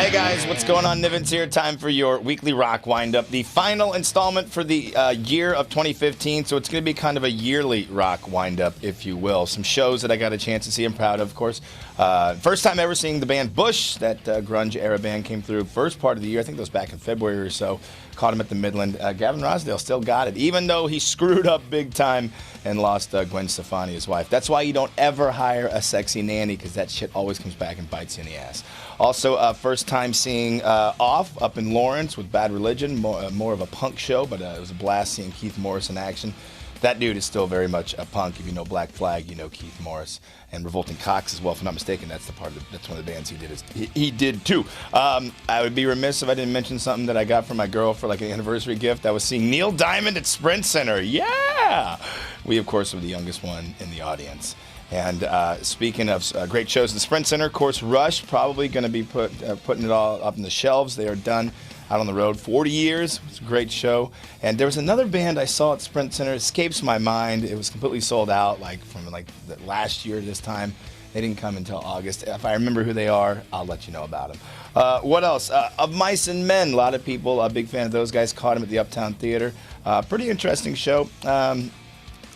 Hey guys, what's going on? Nivens here. Time for your weekly rock windup. The final installment for the year of 2015, so it's going to be kind of a yearly rock windup, if you will. Some shows that I got a chance to see. I'm proud of course. First time ever seeing the band Bush, that grunge era band came through first part of the year. I think that was back in February or so. Caught him at the Midland. Gavin Rossdale still got it, even though he screwed up big time and lost Gwen Stefani, his wife. That's why you don't ever hire a sexy nanny, because that shit always comes back and bites you in the ass. Also, first time seeing Off up in Lawrence with Bad Religion, more of a punk show, but it was a blast seeing Keith Morris in action. That dude is still very much a punk. If you know Black Flag, you know Keith Morris. And Revolting Cocks as well, if I'm not mistaken. That's one of the bands he did. He did too. I would be remiss if I didn't mention something that I got from my girl for like an anniversary gift. I was seeing Neil Diamond at Sprint Center. Yeah! We, of course, were the youngest one in the audience. And speaking of great shows at the Sprint Center, of course, Rush probably going to be putting it all up on the shelves. They are done out on the road. 40 years. It was a great show. And there was another band I saw at Sprint Center. It escapes my mind. It was completely sold out from the last year this time. They didn't come until August. If I remember who they are, I'll let you know about them. What else? Of Mice and Men. A lot of people, a big fan of those guys. Caught them at the Uptown Theater. Pretty interesting show. I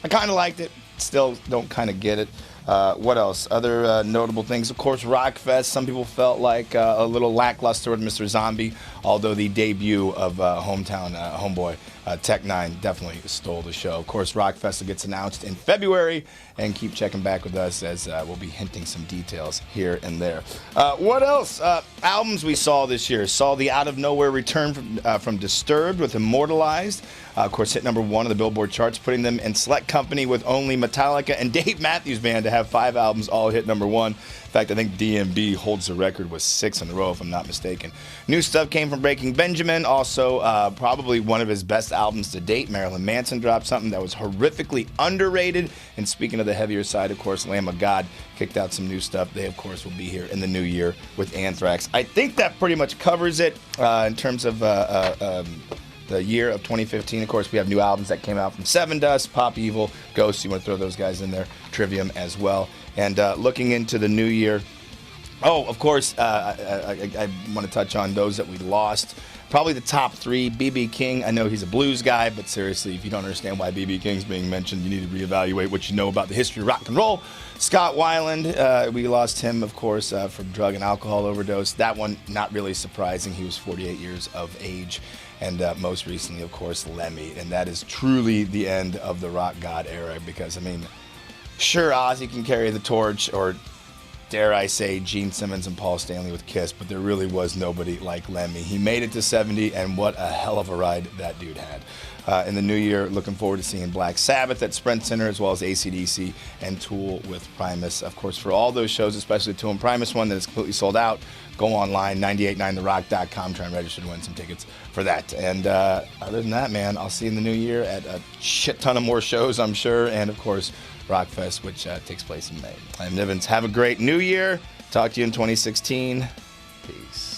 kind of liked it. Still don't kind of get it. What else? Other notable things, of course, Rockfest. Some people felt like a little lackluster with Mr. Zombie, although the debut of homeboy Tech Nine definitely stole the show. Of course, Rockfest gets announced in February, and keep checking back with us as we'll be hinting some details here and there. What else? Albums we saw this year. Saw the Out of Nowhere return from Disturbed with Immortalized. Of course, hit number 1 on the Billboard charts, putting them in select company with only Metallica and Dave Matthews Band to have 5 albums all hit number 1. In fact, I think DMB holds the record with 6 in a row, if I'm not mistaken. New stuff came from Breaking Benjamin. Also, probably one of his best albums to date. Marilyn Manson dropped something that was horrifically underrated. And speaking of the heavier side, of course, Lamb of God kicked out some new stuff. They, of course, will be here in the new year with Anthrax. I think that pretty much covers it in terms of the year of 2015. Of course, we have new albums that came out from Seven Dust, Pop Evil, Ghost. You want to throw those guys in there. Trivium as well. And looking into the new year, of course, I want to touch on those that we lost. Probably the top 3, B.B. King. I know he's a blues guy, but seriously, if you don't understand why B.B. King's being mentioned, you need to reevaluate what you know about the history of rock and roll. Scott Weiland, we lost him, of course, from drug and alcohol overdose. That one, not really surprising. He was 48 years of age. And most recently, of course, Lemmy. And that is truly the end of the rock god era, because, I mean, sure, Ozzy can carry the torch, or dare I say Gene Simmons and Paul Stanley with Kiss, but there really was nobody like Lemmy. He made it to 70, and what a hell of a ride that dude had. In the new year, looking forward to seeing Black Sabbath at Sprint Center, as well as AC/DC and Tool with Primus. Of course, for all those shows, especially the Tool and Primus one that is completely sold out, go online, 989therock.com, try and register to win some tickets for that. And other than that, man, I'll see you in the new year at a shit ton of more shows, I'm sure, and of course, Rockfest, which takes place in May. I'm Nivens. Have a great new year. Talk to you in 2016. Peace.